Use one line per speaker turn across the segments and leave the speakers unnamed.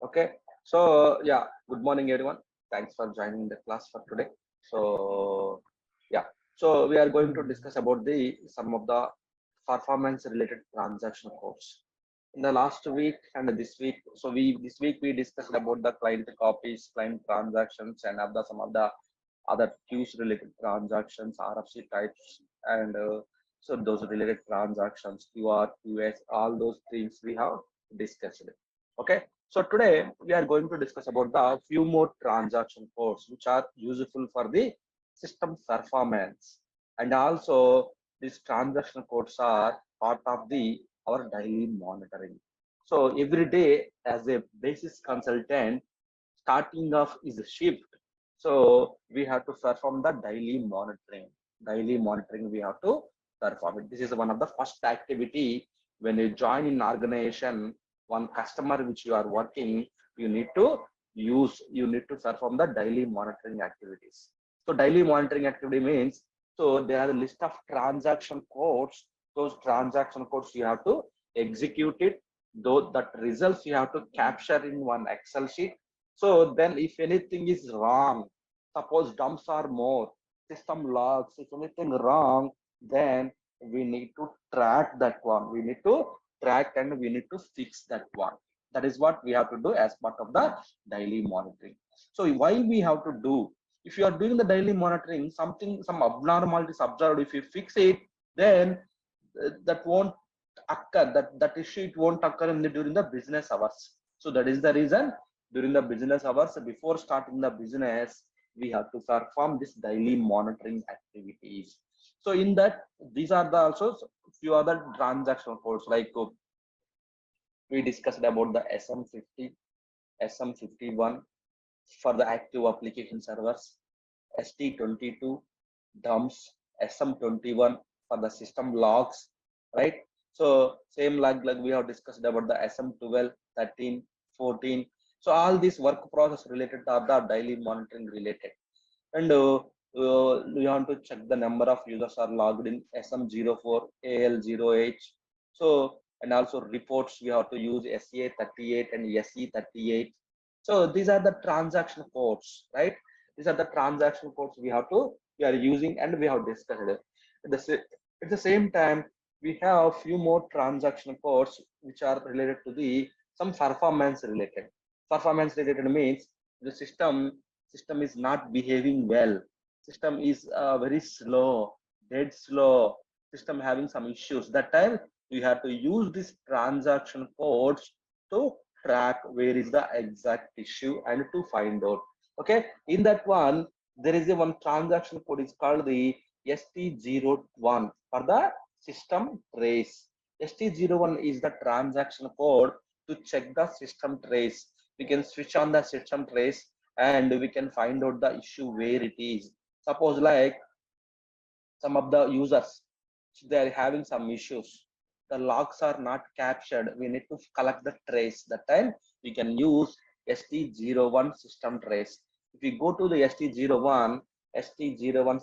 Okay. So yeah, good morning everyone. Thanks for joining the class for today. So yeah, so we are going to discuss about the some of the performance related transaction codes. In the last week and this week, so we this week we discussed about the client copies, client transactions, and of the some of the other queues related transactions, RFC types, and so those related transactions, QR, QS, all those things we have discussed. Okay, so today we are going to discuss about the few more transaction codes which are useful for the system performance, and also these transaction codes are part of the our daily monitoring. So every day as a basis consultant, starting off is a shift. So we have to perform the daily monitoring. Daily monitoring we have to perform it. This is one of the first activity when you join in organization. One customer which you are working, you need to perform the daily monitoring activities. So daily monitoring activity means, so there are a list of transaction codes. Those transaction codes you have to execute it. Though that results you have to capture in one Excel sheet. So then if anything is wrong, suppose dumps are more, system logs, if anything wrong, then we need to track that one. We need to track and we need to fix that one. That is what we have to do as part of the daily monitoring. So why we have to do? If you are doing the daily monitoring, some abnormalities observed, if you fix it, then that won't occur. That issue it won't occur during the business hours. So that is the reason during the business hours before starting the business, we have to perform this daily monitoring activities. So in that, these are the also few other transactional codes like we discussed about the SM50, SM51 for the active application servers, ST22, dumps, SM21 for the system logs, right? So same like we have discussed about the SM12, 13, 14. So all these work process related are the daily monitoring related. And we want to check the number of users are logged in SM04, AL08. So, and also reports, we have to use SA38 and SE38. So these are the transaction codes, right? These are the transaction codes we are using and we have discussed it. At the same time, we have a few more transaction codes which are related to the some performance related. Performance related means the system is not behaving well. System is very slow, dead slow. System having some issues. That time we have to use this transaction codes to track where is the exact issue and to find out. Okay, in that one there is a one transaction code is called the ST01 for the system trace. ST01 is the transaction code to check the system trace. We can switch on the system trace and we can find out the issue where it is. Suppose like some of the users, they are having some issues, the logs are not captured, we need to collect the trace. That time we can use ST01 system trace. If we go to the ST01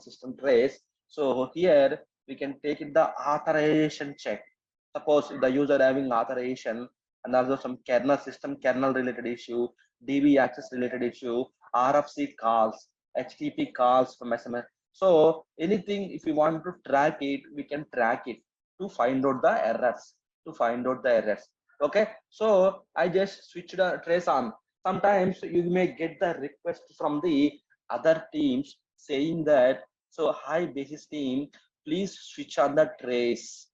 system trace, so here we can take it the authorization check. Suppose the user having authorization and also some kernel related issue, DB access related issue, RFC calls, HTTP calls from SMS. So anything, if we want to track it, we can track it to find out the errors. Okay. So I just switched a trace on. Sometimes you may get the request from the other teams saying that, so hi basis team, please switch on the trace.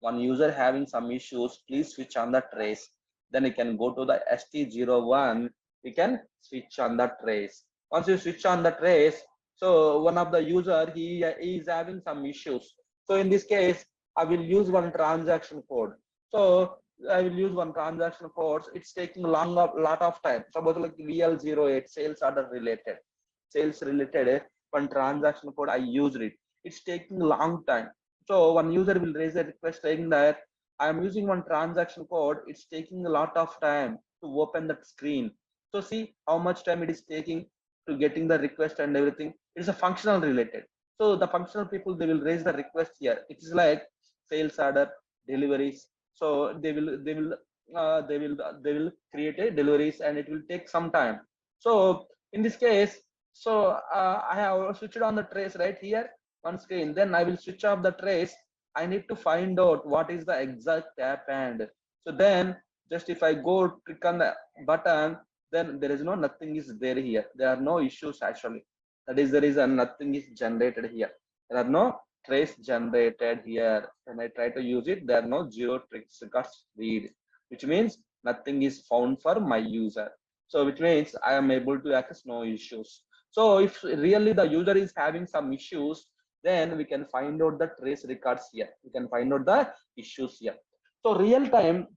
One user having some issues, please switch on the trace. Then you can go to the ST01, you can switch on the trace. Once you switch on the trace, so one of the user, he is having some issues. So in this case, I will use one transaction code. So I will use one transaction code. It's taking lot of time. Suppose like VL08, sales related, one transaction code I used it. It's taking long time. So one user will raise a request saying that I am using one transaction code. It's taking a lot of time to open that screen. So see how much time it is taking to getting the request and everything. It's a functional related. So the functional people, they will raise the request here. It is like sales order, deliveries. So they will they will create a deliveries and it will take some time. So in this case, so I have switched on the trace right here on screen. Then I will switch off the trace. I need to find out what is the exact tap and so then just if I go click on the button, then there is no nothing is there here. There are no issues actually. That is the reason nothing is generated here. There are no trace generated here. When I try to use it, there are no zero trace records read, which means nothing is found for my user. So which means I am able to access no issues. So if really the user is having some issues, then we can find out the trace records here. We can find out the issues here. So real time,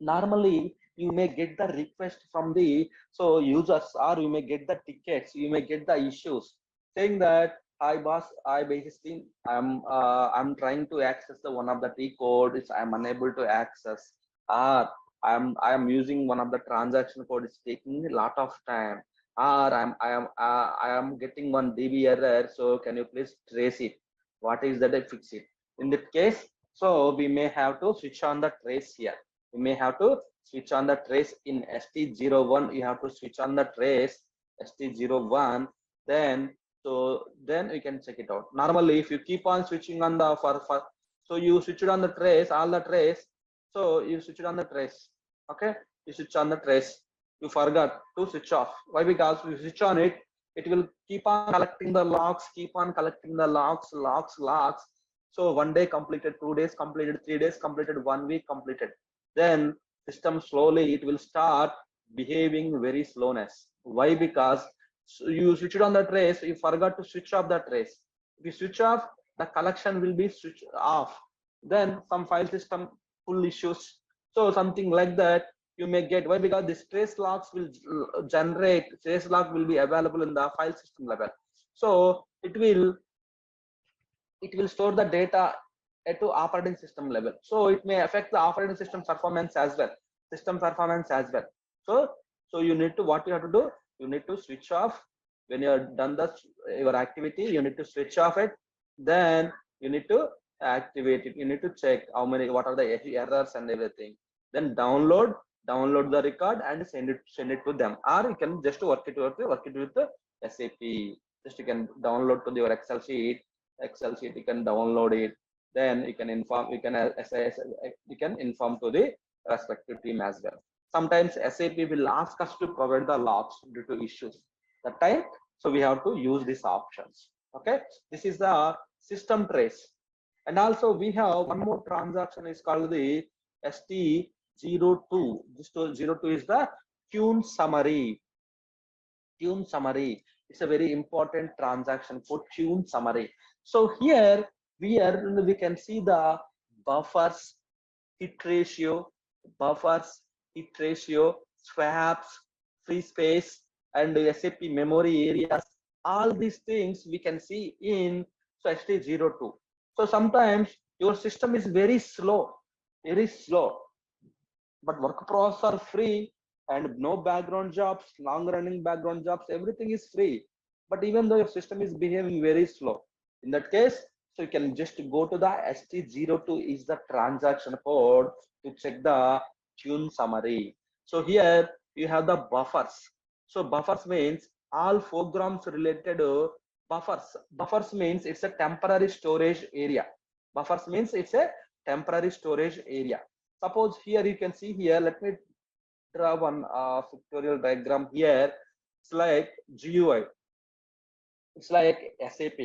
normally you may get the request from the so users or you may get the tickets, you may get the issues saying that hi boss, I basically I'm trying to access the one of the T code, it's I'm unable to access, or I am using one of the transaction code, it's taking a lot of time, or I am getting one DB error, so can you please trace it, what is that, I fix it. In that case, so we may have to switch on the trace here. You may have to switch on the trace in ST01. You have to switch on the trace ST01. Then then you can check it out. Normally, if you keep on switching on the for so you switch it on the trace, all the trace. So you switch it on the trace. Okay, you switch on the trace. You forgot to switch off. Why? Because you switch on it, it will keep on collecting the logs, keep on collecting the logs. So 1 day completed, 2 days completed, 3 days completed, 1 week completed. Then system slowly it will start behaving very slowness. Why? Because you switch it on the trace, you forgot to switch off the trace. If you switch off, the collection will be switched off. Then some file system full issues. So something like that you may get. Why? Because this trace logs will generate, trace log will be available in the file system level. So it will store the data at to operating system level. So it may affect the operating system performance as well, system performance as well. So you need to, what you have to do, you need to switch off when you are done the your activity. You need to switch off it. Then you need to activate it. You need to check how many, what are the errors and everything. Then download the record and send it to them. Or you can just work it with the SAP. Just you can download to your Excel sheet, you can download it, then you can inform, you can inform to the respective team as well. Sometimes SAP will ask us to provide the logs due to issues that time, so we have to use these options. Okay, this is the system trace. And also we have one more transaction is called the ST02. This 02 is the tune summary. Tune summary, it's a very important transaction for tune summary. So here we can see the buffers, hit ratio, buffers, hit ratio, swaps, free space, and SAP memory areas. All these things we can see in ST02. So sometimes your system is very slow, but work process are free and no background jobs, long running background jobs, everything is free. But even though your system is behaving very slow, in that case, so you can just go to the ST02 is the transaction code to check the tune summary. So here you have the buffers. So buffers means all programs related to buffers. Buffers means it's a temporary storage area. Buffers means it's a temporary storage area. Suppose here you can see here, let me draw one pictorial diagram here. It's like GUI, it's like SAP.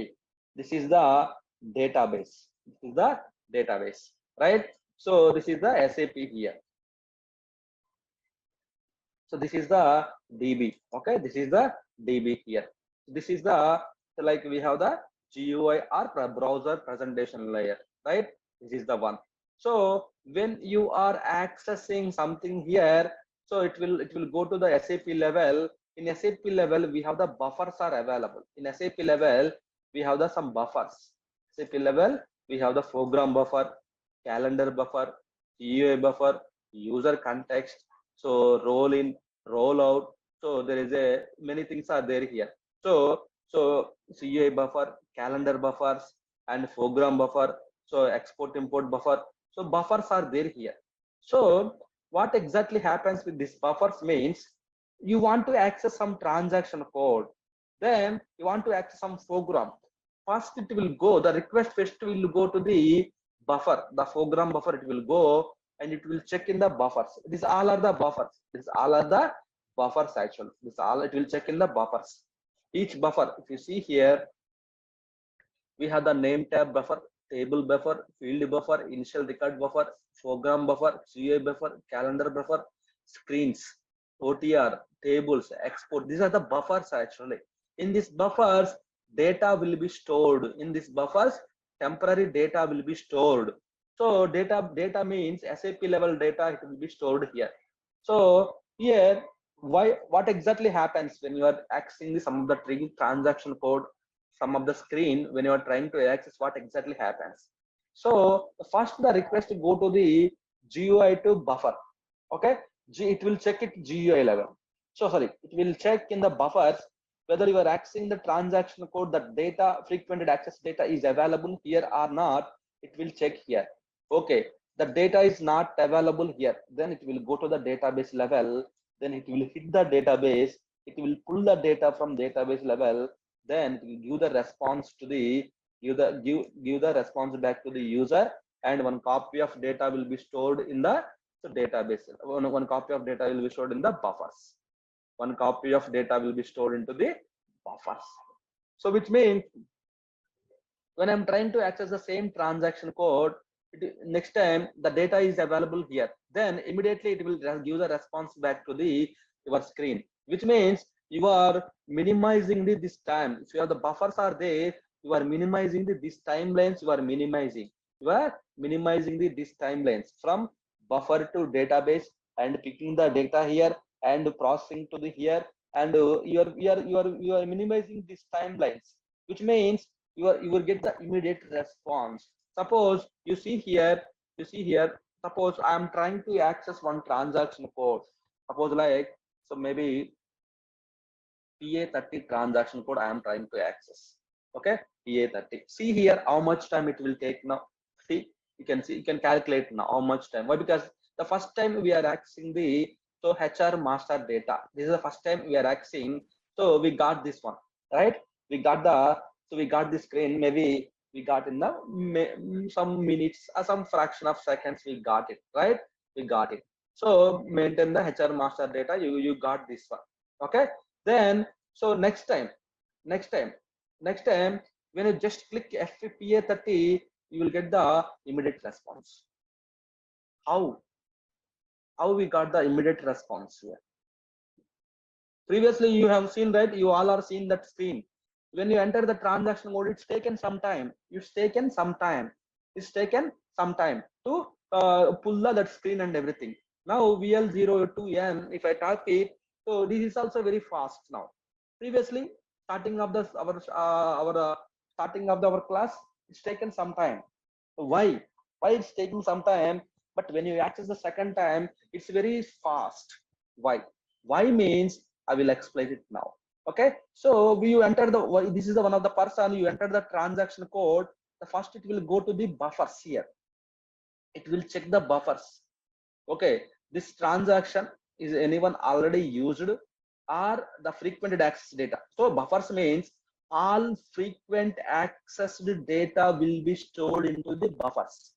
This is the database. This is the database, right? So this is the SAP here. So this is the DB. Okay, this is the DB here. This is the, like we have the GUI or browser presentation layer, right? This is the one. So when you are accessing something here, so it will go to the SAP level. In SAP level, we have the buffers are available. In SAP level, we have the some buffers. SAP level, we have the program buffer, calendar buffer, GUI buffer, user context. So roll in, roll out. So there is a many things are there here. So CUI buffer, calendar buffers, and program buffer. So export import buffer. So buffers are there here. So what exactly happens with this buffers means you want to access some transaction code, then you want to access some program. First it will go, the request first will go to the buffer, the program buffer it will go, and it will check in the buffers. These all are the buffers. These all are the buffers actually. This all it will check in the buffers. Each buffer, if you see here, we have the name tab buffer, table buffer, field buffer, initial record buffer, program buffer, GUI buffer, calendar buffer, screens, OTR, tables, export. These are the buffers actually. In these buffers, data will be stored. In these buffers, temporary data will be stored. So data means SAP level data, it will be stored here. So here, what exactly happens when you are accessing some of the transaction code, some of the screen when you are trying to access, what exactly happens? So first the request go to the GUI to buffer. Okay, it will check it GUI level. So sorry, it will check in the buffers whether you are accessing the transaction code, the data frequented access data is available here or not. It will check here. Okay, the data is not available here, then it will go to the database level, then it will hit the database, it will pull the data from database level, then it will give the response to the give the response back to the user, and one copy of data will be stored in the database. One copy of data will be stored in the buffers. One copy of data will be stored into the buffers. So which means when I'm trying to access the same transaction code, next time the data is available here, then immediately it will give the response back to the your screen, which means you are minimizing this time. If you have the buffers are there, you are minimizing these timelines. You are minimizing these timelines from buffer to database and picking the data here and processing to the here, and you are minimizing these timelines, which means you will get the immediate response. Suppose suppose I am trying to access one transaction code, suppose like, so maybe PA30 transaction code I am trying to access. Okay, PA30. See here how much time it will take now. See, you can calculate now how much time. Why? Because the first time we are accessing the HR master data. This is the first time we are accessing. So we got this one, right? We got we got the screen. Maybe we got in the some minutes or some fraction of seconds. We got it, right? We got it. So maintain the HR master data. You got this one. Okay. Then so next time when you just click FPA30, you will get the immediate response. How we got the immediate response here? Previously you have seen, right? You all are seeing that screen. When you enter the transaction mode, it's taken some time. It's taken some time to pull that screen and everything. Now VL02N, if I type it, so this is also very fast now. Previously, starting of the starting of our class, it's taken some time. Why it's taking some time? But when you access the second time, it's very fast. Why means I will explain it now. Okay, so you enter the, this is the one of the person, you enter the transaction code. The first it will go to the buffers here. It will check the buffers. Okay, this transaction is anyone already used or the frequent access data. So buffers means all frequent accessed data will be stored into the buffers.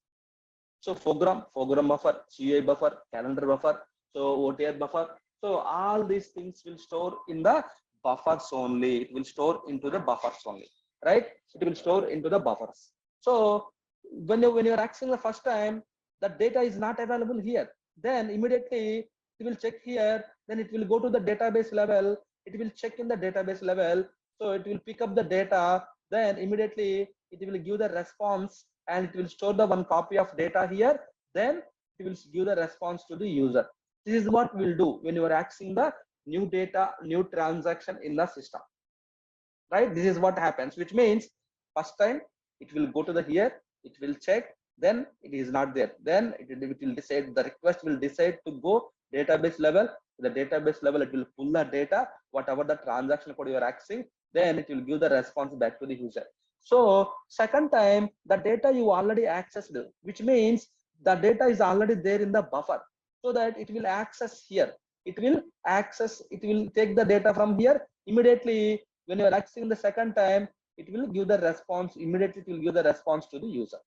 So program buffer, GUI buffer, calendar buffer, so OTR buffer. So all these things will store in the buffers only. It will store into the buffers only, right? It will store into the buffers. So when you are accessing the first time, the data is not available here. Then immediately it will check here. Then it will go to the database level. It will check in the database level. So it will pick up the data. Then immediately it will give the response, and it will store the one copy of data here. Then it will give the response to the user. This is what we'll do when you are accessing the new data, new transaction in the system, right? This is what happens, which means first time it will go to the here, it will check, then it is not there, then it will decide, the request will decide to go database level. The database level, it will pull the data, whatever the transaction code you are accessing, then it will give the response back to the user. So second time the data you already accessed, which means the data is already there in the buffer. so that it will access here. It will take the data from here immediately. When you are accessing the second time, it will give the response immediately. It will give the response to the user,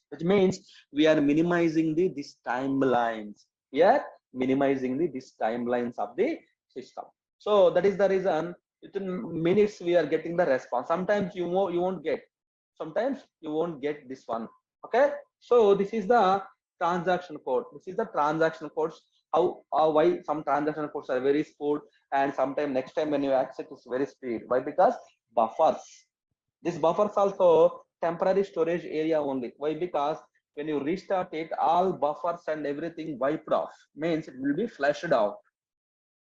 which means we are minimizing these timelines. We are minimizing these timelines of the system. So that is the reason within minutes we are getting the response. Sometimes you won't get, sometimes you won't get this one. Okay, so this is the transaction code. This is the transaction codes. Why some transaction codes are very smooth, and sometimes next time when you access it's very speed. Why? Because buffers. This buffers also temporary storage area only. Why? Because when you restart it, all buffers and everything wiped off, means it will be flushed out,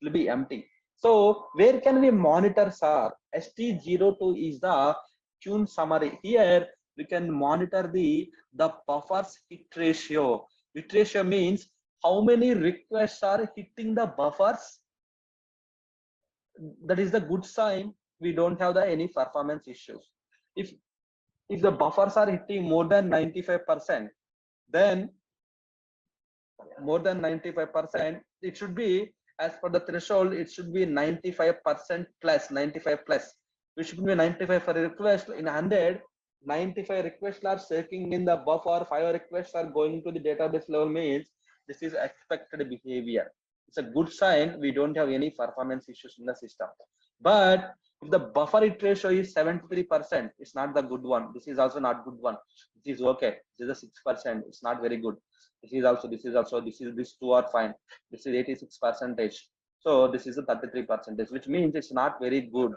it will be empty. So where can we monitor, sir? ST02 is the tune summary. Here we can monitor the buffers hit ratio. Hit ratio means how many requests are hitting the buffers. That is the good sign. We don't have any performance issues. If the buffers are hitting more than 95%, then more than 95%, it should be, as per the threshold, it should be 95% plus, 95 plus. We should be 95 for a request. In 100, 95 requests are searching in the buffer, 5 requests are going to the database level, means this is expected behavior. It's a good sign. We don't have any performance issues in the system. But if the buffer hit ratio is 73%, it's not the good one. This is also not good one. This is okay. This is a 6%. It's not very good. These two are fine. This is 86%. So this is a 33%, which means it's not very good.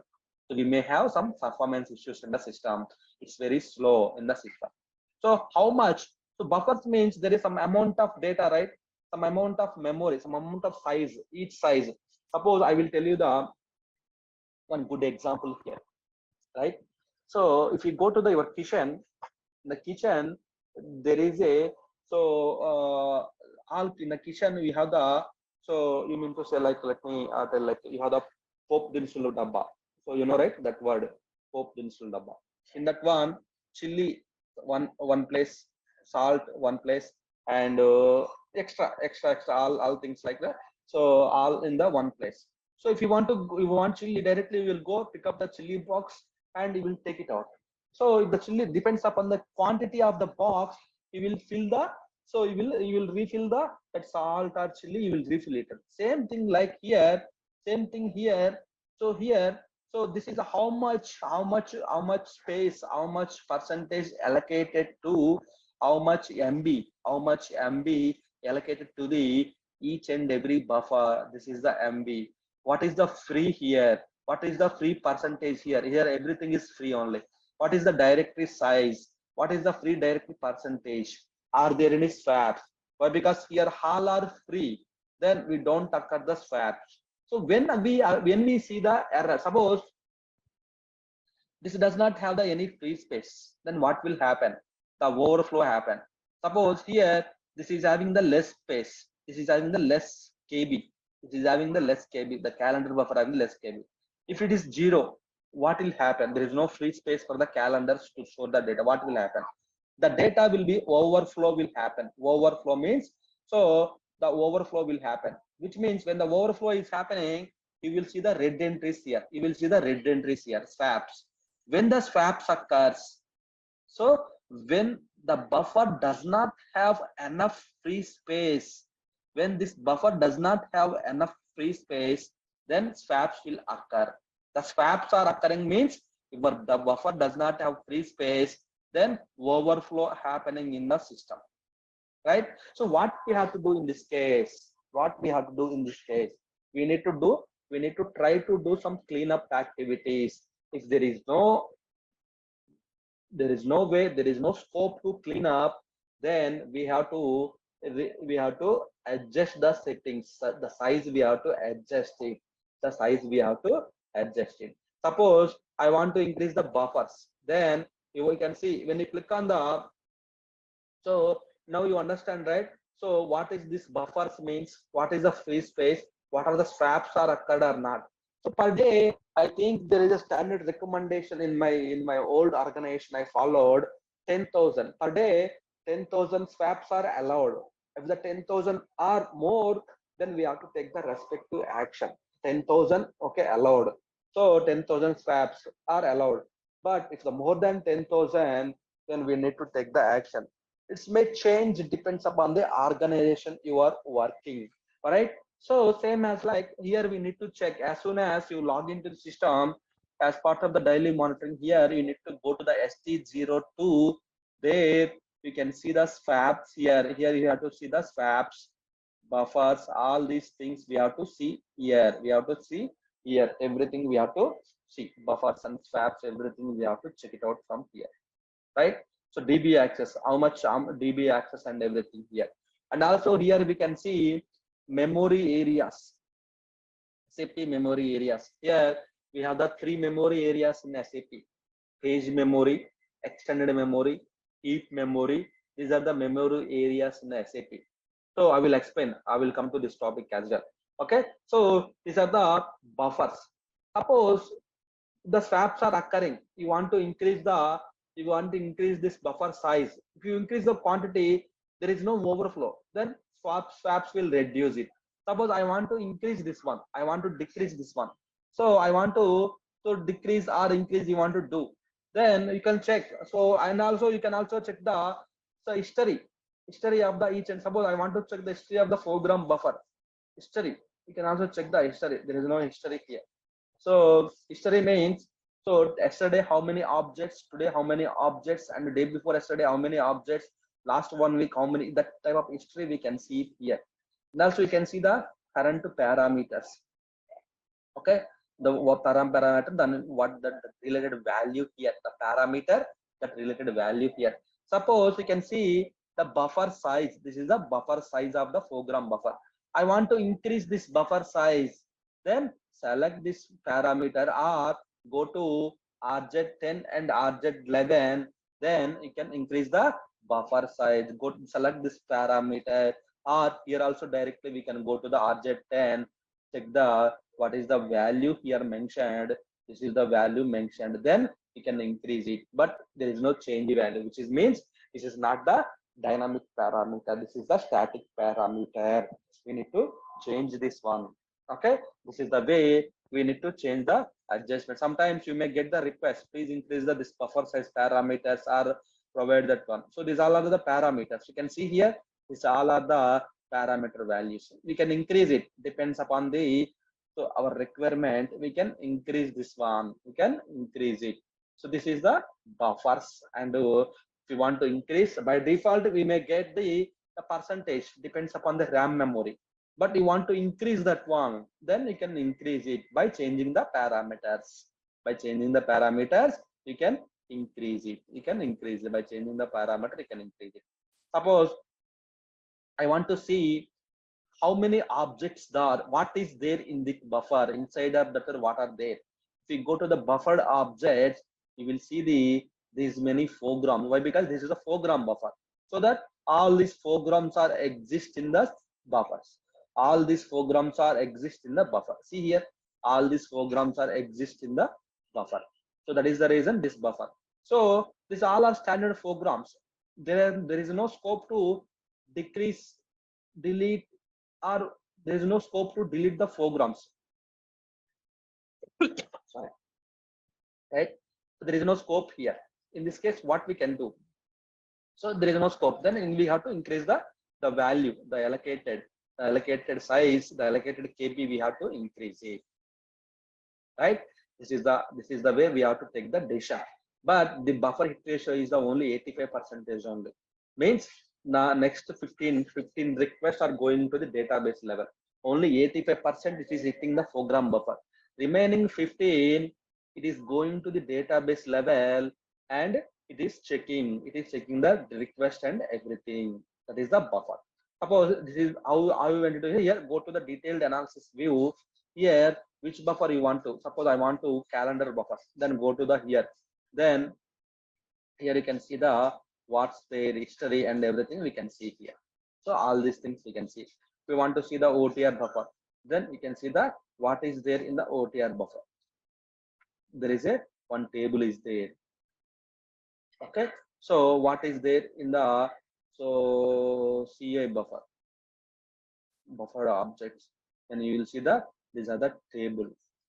So we may have some performance issues in the system. It's very slow in the system. So how much? So buffers means there is some amount of data, right? Some amount of memory, some amount of size, each size. Suppose I will tell you the one good example here, right? So if you go to your kitchen, in the kitchen there is a, so all in the kitchen we have the, so you mean to say, like, let me tell, like, you have the pop dinsul dabba. So you know, right, that word pop dinsul dabba. In that one, chili one place, salt one place, and extra all things like that. So all in the one place. So if you want chili, directly you will go pick up the chili box and you will take it out. So if the chili depends upon the quantity of the box, you will fill the, so you will refill the that salt or chili, you will refill it. Same thing like here, same thing here. So here, so this is how much space, how much percentage allocated to how much MB allocated to the each and every buffer. This is the MB. What is the free here? What is the free percentage here? Here everything is free only. What is the directory size? What is the free directory percentage? Are there any swaps? Why? Because here all are free. Then we don't occur the swaps. So when we see the error, suppose this does not have the any free space, then what will happen? The overflow happen. Suppose here this is having the less space. This is having the less KB. This is having the less KB. The calendar buffer having less KB. If it is 0, what will happen? There is no free space for the calendars to store the data. What will happen? The data will be overflow will happen. Overflow means, so the overflow will happen, which means when the overflow is happening, you will see the red entries here. You will see the red entries here, swaps. When the swaps occurs, so when the buffer does not have enough free space, when this buffer does not have enough free space, then swaps will occur. The swaps are occurring means if the buffer does not have free space, then overflow happening in the system, right? So what we have to do in this case? We need to try to do some cleanup activities. If there is no way, there is no scope to clean up, then we have to adjust the settings. The size we have to adjust it. Suppose I want to increase the buffers, then you can see when you click on the, so now you understand, right? So what is this buffers means? What is the free space? What are the swaps are occurred or not? So per day, I think there is a standard recommendation in my old organization I followed, 10,000 per day. 10,000 swaps are allowed. If the 10,000 are more, then we have to take the respective action. 10,000, okay, allowed. So 10,000 swaps are allowed. But if the more than 10,000, then we need to take the action. It may change, depends upon the organization you are working. All right. So same as like here, we need to check as soon as you log into the system as part of the daily monitoring. Here you need to go to the ST02. There you can see the swaps here. Here you have to see the swaps, buffers, all these things we have to see here. We have to see here. Everything we have to see. Buffers and swaps, everything we have to check it out from here. Right? So DB access, how much DB access and everything here. And also here we can see memory areas. SAP memory areas. Here we have the three memory areas in SAP: page memory, extended memory, heap memory. These are the memory areas in the SAP. So I will explain. I will come to this topic as well. Okay. So these are the buffers. Suppose the swaps are occurring. You want to increase this buffer size. If you increase the quantity, there is no overflow. Then swaps will reduce it. Suppose I want to increase this one. I want to decrease this one. So I want to decrease or increase. You want to do. Then you can check. So and also you can also check the history of the each. And suppose I want to check the history of the foreground buffer. History. You can also check the history. There is no history here. So history means, so yesterday how many objects, today how many objects, and the day before yesterday how many objects, last 1 week how many, that type of history we can see here. And also you can see the current parameters. Okay, the parameter, then what the related value here, the parameter, that related value here. Suppose you can see the buffer size. This is the buffer size of the foreground buffer. I want to increase this buffer size. Then select this parameter or go to RZ10 and RZ11. Then you can increase the buffer size. Go to select this parameter, or here also directly we can go to the RZ10, check the what is the value here mentioned. This is the value mentioned. Then you can increase it, but there is no change value, which is means this is not the dynamic parameter. This is the static parameter. We need to change this one. Okay, this is the way we need to change the adjustment. Sometimes you may get the request, please increase the this buffer size parameters or provide that one. So these all are the parameters. You can see here, these all are the parameter values. We can increase it, depends upon the our requirement. We can increase this one. We can increase it. So this is the buffers, and if you want to increase, by default we may get the percentage, depends upon the RAM memory. But you want to increase that one, then you can increase it by changing the parameters. By changing the parameters, you can increase it. You can increase it by changing the parameter. You can increase it. Suppose I want to see how many objects there are, what is there in the buffer, inside of that what are there. If you go to the buffered objects, you will see these many foregrounds. Why? Because this is a foreground buffer. So that all these foregrounds are exist in the buffers. All these foregrounds are exist in the buffer. See here, all these foregrounds are exist in the buffer. So that is the reason this buffer. So these all are standard foregrounds. There is no scope to decrease, delete, or there is no scope to delete the foregrounds. Sorry. Right? So there is no scope here. In this case, what we can do? So there is no scope. Then we have to increase the value, the allocated size, the allocated KB. We have to increase it. Right? This is the way we have to take the data. But the buffer hit ratio is the only 85% only. Means now next 15 requests are going to the database level. Only 85% it is hitting the foreground buffer. Remaining 15, it is going to the database level and it is checking the request and everything. That is the buffer. Suppose this is how you want to do here. Go to the detailed analysis view. Here, which buffer you want to? Suppose I want to calendar buffer. Then go to the here. Then here you can see the what's their history and everything we can see here. So all these things we can see. If we want to see the OTR buffer, then we can see the what is there in the OTR buffer. There is one table is there. Okay. So what is there in the So CA buffered objects, and you will see that these are the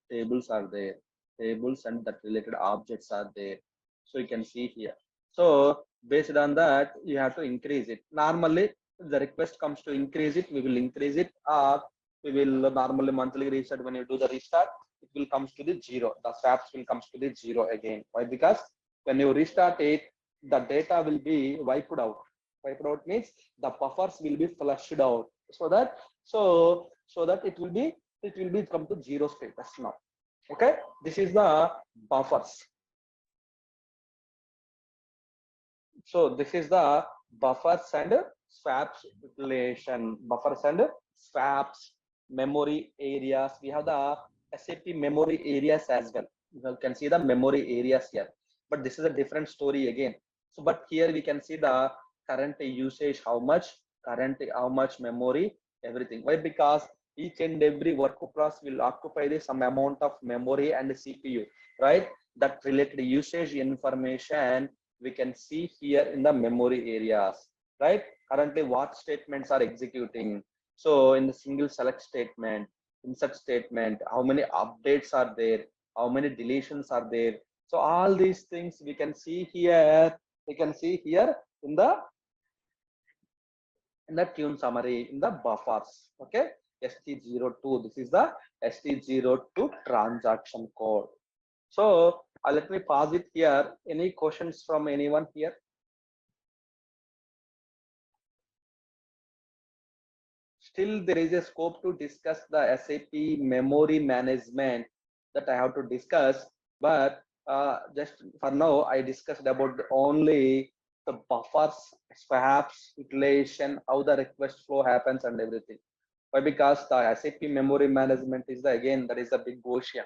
tables are there, tables and that related objects are there. So you can see here. So based on that, you have to increase it. Normally the request comes to increase it, we will increase it, or we will normally monthly reset. When you do the restart, it will comes to the zero, the swaps will comes to the zero again. Why? Because when you restart it, the data will be wiped out. Wiped out means the buffers will be flushed out, so that it will be come to zero status now. Okay, this is the buffers. So this is the buffers and swaps relation. Buffers and swaps, memory areas. We have the SAP memory areas as well. You can see the memory areas here, but this is a different story again. So, but here we can see the current usage, how much memory, everything. Why? Because each and every work process will occupy some amount of memory and CPU, right? That related usage information we can see here in the memory areas, right? Currently what statements are executing. So in the single select statement, insert statement, how many updates are there, how many deletions are there. So all these things we can see here, in the tune summary, in the buffers. Okay, ST02, this is the ST02 transaction code. So let me pause it here. Any questions from anyone here? Still there is a scope to discuss the SAP memory management that I have to discuss, but just for now I discussed about only the buffers, swaps, utilization, how the request flow happens and everything. Why? Because the SAP memory management is again that is a big ocean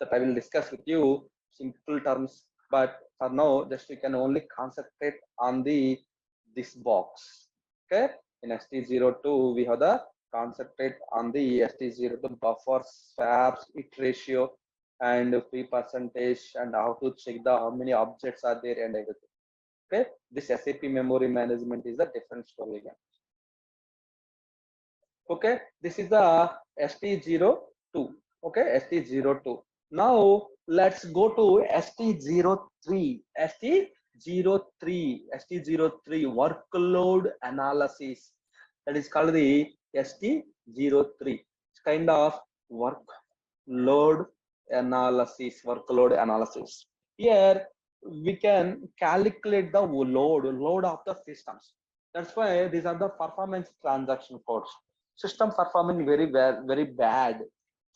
that I will discuss with you simple terms, but for now just you can only concentrate on this box. Okay, in ST02 we have the concentrate on the ST02 buffer, swaps, hit ratio, and free percentage, and how to check the how many objects are there and everything. Okay, this SAP memory management is a different story again. Okay, this is the ST02. Okay, ST02. Now let's go to ST03. ST03 workload analysis. That is called the ST03. It's kind of workload analysis. Here we can calculate the load of the systems. That's why these are the performance transaction codes. System performing very well, very bad.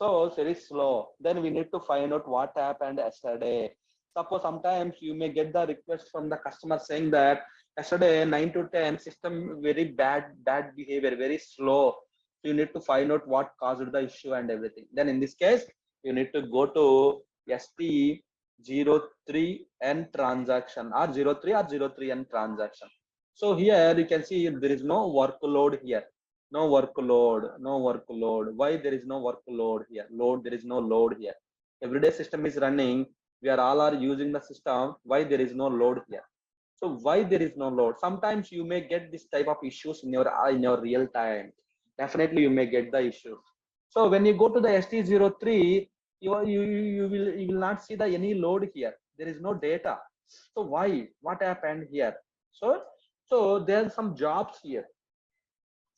So it's very slow. Then we need to find out what happened yesterday. Suppose sometimes you may get the request from the customer saying that yesterday 9 to 10 system very bad behavior, very slow. So you need to find out what caused the issue and everything. Then in this case, you need to go to ST03N transaction or 03N transaction. So here you can see there is no workload here. No workload. Why there is no workload here? There is no load here. Everyday system is running. We are all using the system. Why there is no load here? So why there is no load? Sometimes you may get this type of issues in your real time. Definitely you may get the issues. So when you go to the ST03, you will not see the any load here. There is no data. So why? What happened here? So there are some jobs here.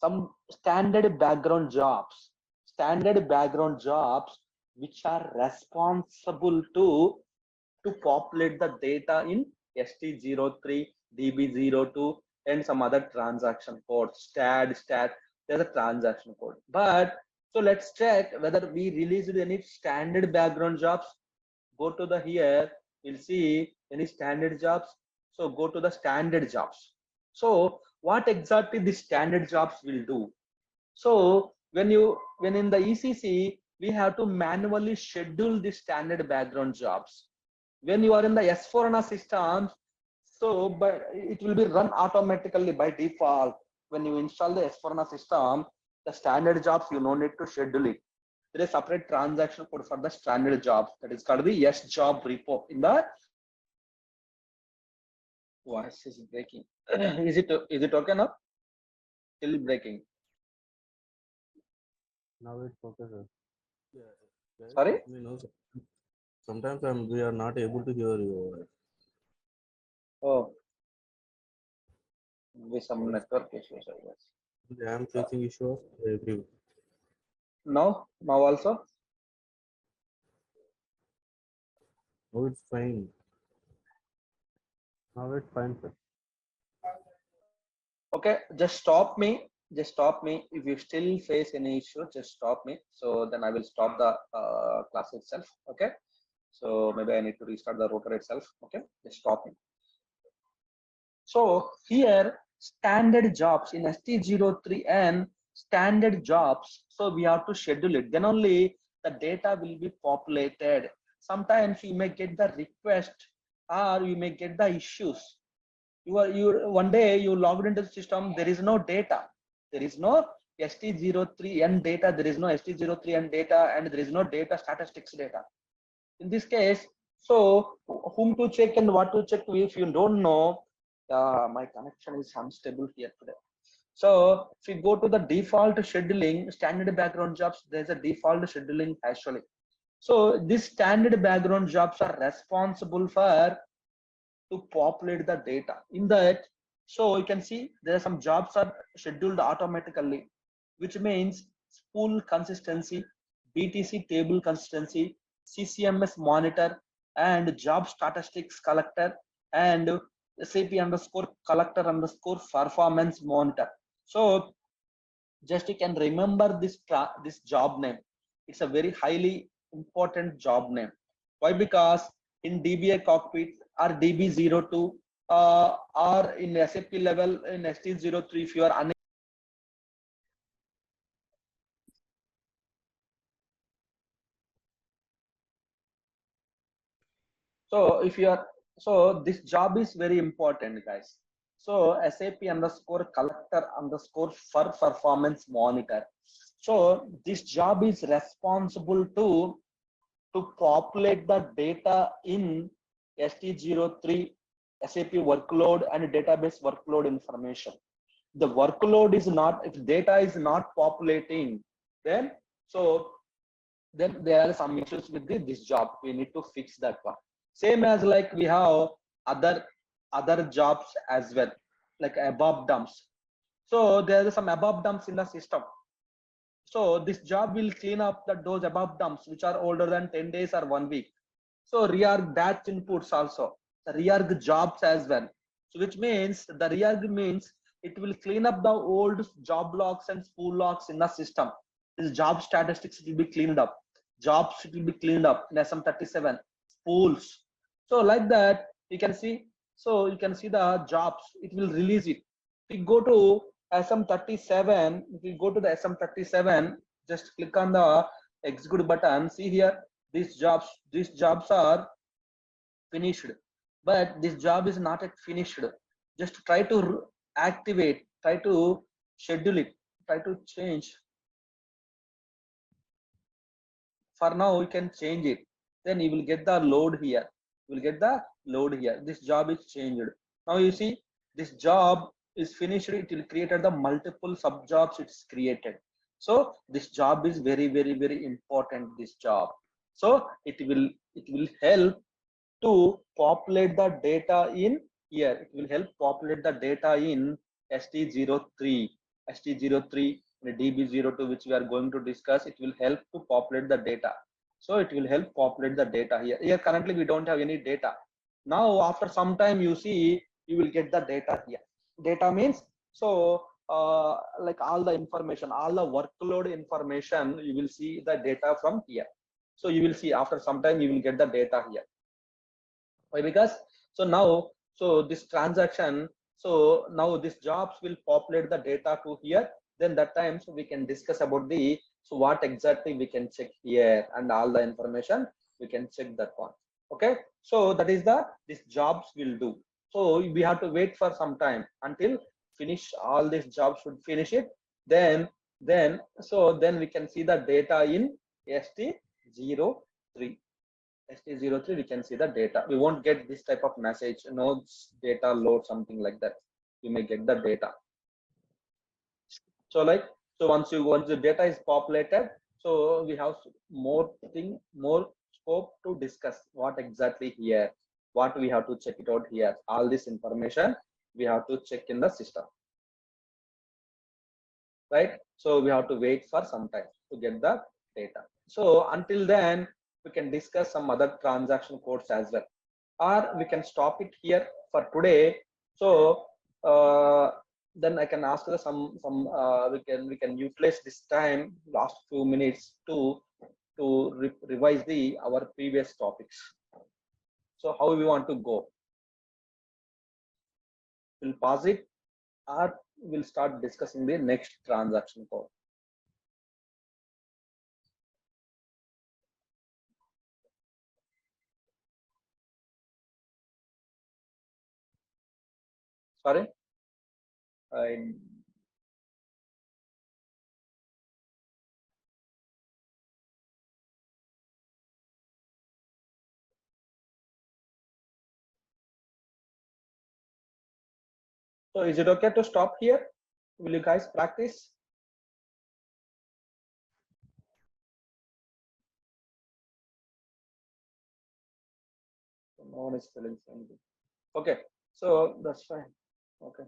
Some standard background jobs which are responsible to populate the data in ST03, DB02, and some other transaction code, stat. There's a transaction code. But so let's check whether we released any standard background jobs. Go to the here, we'll see any standard jobs. So go to the standard jobs. So what exactly the standard jobs will do? So when in the ECC, we have to manually schedule the standard background jobs. When you are in the S4HANA systems, so but it will be run automatically by default. When you install the S4HANA system, the standard jobs you no need to schedule it. There is a separate transaction code for the standard jobs that is called the S job repo in the voice is breaking. Is it okay now? Still breaking.
Now it's okay, sir. Yeah, guys,
Sorry.
let me know. Sometimes we are not able to hear you.
Oh, with some network issues, I guess.
I am
Yeah.
facing issues. Every
Now also.
now it's fine. Now it's fine, sir.
Okay, just stop me. Just stop me. If you still face any issue, just stop me. So then I will stop the class itself. Okay. So maybe I need to restart the router itself. Okay. Just stop me. So here standard jobs in ST03 and standard jobs. So we have to schedule it. Then only the data will be populated. Sometimes you may get the request or you may get the issues. You one day you logged into the system, there is no data. There is no ST03N data, there is no ST03N data, and there is no data statistics data. In this case, so whom to check and what to check if you don't know, my connection is unstable here today. So if you go to the default scheduling, standard background jobs, there's a default scheduling actually. So these standard background jobs are responsible for to populate the data in that. So you can see there are some jobs are scheduled automatically, which means spool consistency, BTC table consistency, CCMS monitor, and job statistics collector, and SAP underscore collector underscore performance monitor. So just you can remember this job name. It's a very highly important job name. Why? Because in DBA cockpit or DB02 or in SAP level in ST03, if you are unable. So if you are, so this job is very important, guys. So SAP underscore collector underscore for performance monitor. So this job is responsible to populate the data in ST03 SAP workload and database workload information. The workload is not, if data is not populating, then so then there are some issues with this job. We need to fix that one. Same as like we have other jobs as well, like above dumps. So there are some above dumps in the system. So this job will clean up those above dumps which are older than 10 days or 1 week. So rearg batch inputs also, the rearg jobs as well. So which means the rearg means it will clean up the old job logs and spool logs in the system. This job statistics will be cleaned up. Jobs will be cleaned up in SM37 spools. So like that you can see. So you can see the jobs. It will release it. We go to SM37. If you go to the SM37, just click on the execute button. See here, these jobs are finished, but this job is not yet finished. Just try to activate, try to schedule it, try to change. For now, we can change it. Then you will get the load here. You will get the load here. This job is changed. Now you see this job is finished. It will create the multiple sub jobs it's created. So this job is very, very, very important. This job. So it will help to populate the data in here. It will help populate the data in ST03, ST03, DB02, which we are going to discuss. It will help to populate the data. So it will help populate the data here. Here currently we don't have any data. Now after some time you see you will get the data here. Data means so like all the information, all the workload information, you will see the data from here. So you will see after some time you will get the data here. Why? Because so now so this transaction, so now these jobs will populate the data to here. Then that time so we can discuss about the so what exactly we can check here and all the information we can check that one. Okay, so that is the these jobs will do. So we have to wait for some time until finish all these jobs should finish it. Then we can see the data in ST03. ST03, we can see the data. We won't get this type of message, no data load, something like that. you may get the data. So once the data is populated, so we have more scope to discuss what exactly here, what we have to check it out here. All this information we have to check in the system, right? So we have to wait for some time to get the data. So until then, we can discuss some other transaction codes as well, or we can stop it here for today. So then I can ask we can utilize this time, last few minutes, to revise our previous topics. So how we want to go? We'll pause it, or we'll start discussing the next transaction code. Sorry. So is it okay to stop here? Will you guys practice? No one is feeling something. Okay, so that's fine. Okay.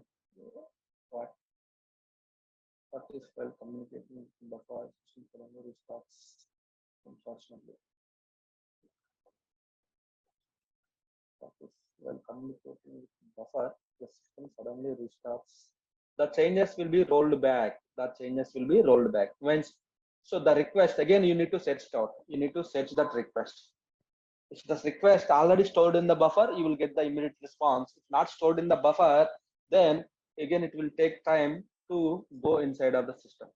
What is well communicating with the buffer suddenly restarts, unfortunately. What is well communicating with the buffer, the system suddenly restarts. The changes will be rolled back. The changes will be rolled back. So the request, again, you need to search it out. You need to search that request. If the request already stored in the buffer, you will get the immediate response. If not stored in the buffer, then again it will take time to go inside of the system.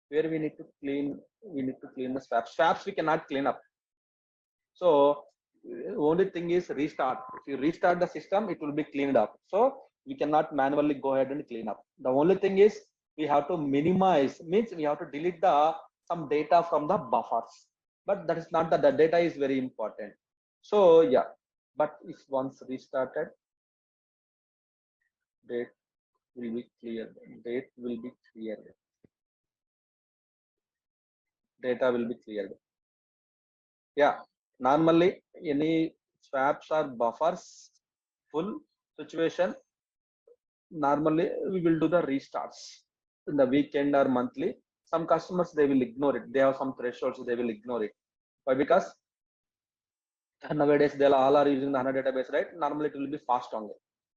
Where we need to clean the swaps. Swaps we cannot clean up. So only thing is restart. If you restart the system, it will be cleaned up. So we cannot manually go ahead and clean up. The only thing is we have to minimize, means we have to delete some data from the buffers. But that is not the data is very important. So yeah, but if once restarted, date will be cleared. Date will be cleared. Data will be cleared. Yeah, normally any swaps or buffers full situation, normally we will do the restarts in the weekend or monthly. Some customers, they will ignore it. They have some thresholds, they will ignore it. Why? Because nowadays they all are using the HANA database, right? Normally it will be fast only,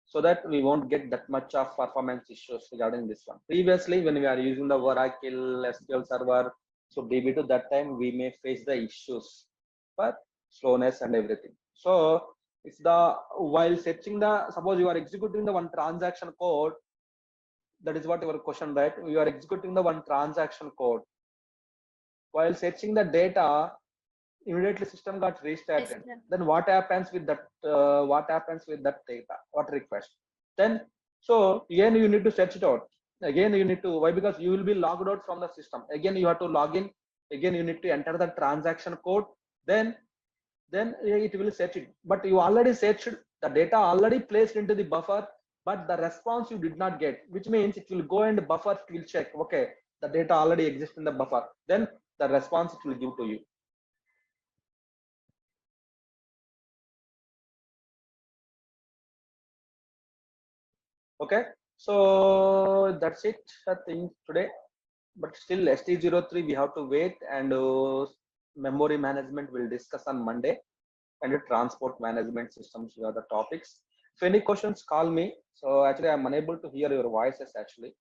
so that we won't get that much of performance issues regarding this one. Previously, when we are using the Oracle SQL Server, so DB2, that time we may face the issues for slowness and everything. So it's while searching suppose you are executing the one transaction code, that is what your question, right? You are executing the one transaction code. While searching the data, immediately system got restarted. Yes, then what happens with that? Data? What request? Then so again you need to search it out. Again you need to, why? Because you will be logged out from the system. Again you have to log in. Again you need to enter the transaction code. Then it will search it. But you already searched the data, already placed into the buffer, but the response you did not get, which means it will go and buffer, it will check, okay, the data already exists in the buffer, then the response it will give to you. Okay, so that's it, I think, today. But still ST03 we have to wait, and memory management will discuss on Monday, and the transport management systems are the topics. If any questions, call me. So actually I'm unable to hear your voices actually.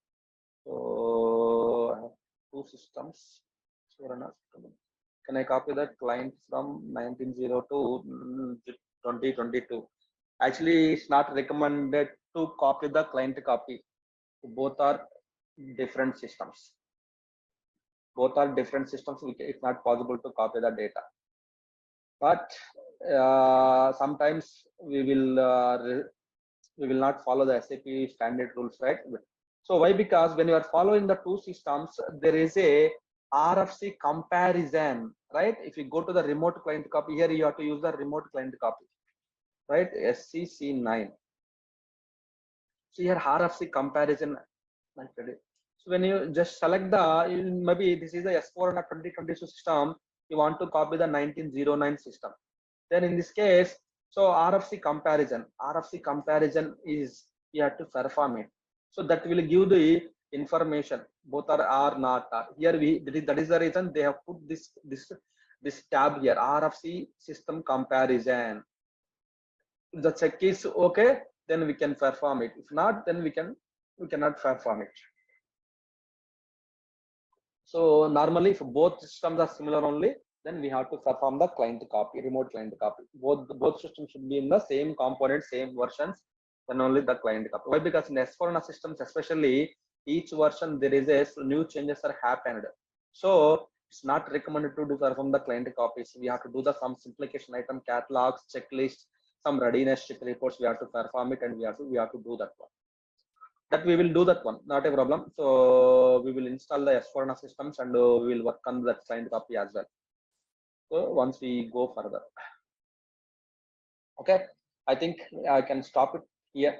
So I have two systems. Can I copy that client from 1902 2022? Actually, it's not recommended to copy the client copy. Both are different systems. Both are different systems. It's not possible to copy the data. But sometimes we will not follow the SAP standard rules, right? So why? Because when you are following the two systems, there is a RFC comparison, right? If you go to the remote client copy, here you have to use the remote client copy, right? SCC9. So here RFC comparison. So when you just select maybe this is the S4 and 2022 system, you want to copy the 1909 system. Then in this case, so RFC comparison is you have to perform it. So that will give the information both are not. Here that is the reason they have put this tab here, RFC system comparison. If the check is okay, then we can perform it. If not, then we cannot perform it. So normally, if both systems are similar only, then we have to perform the client copy, remote client copy. Both systems should be in the same component, same versions, then only the client copy. Why? Because in S4 systems, especially each version there is a new changes are happened. So it's not recommended to do perform the client copies. We have to do the some simplification item catalogs, checklists, some readiness check reports. We have to perform it, and we have to do that one. That we will do that one, not a problem. So we will install the S4 systems, and we will work on that client copy as well. So once we go further, okay, I think I can stop it here.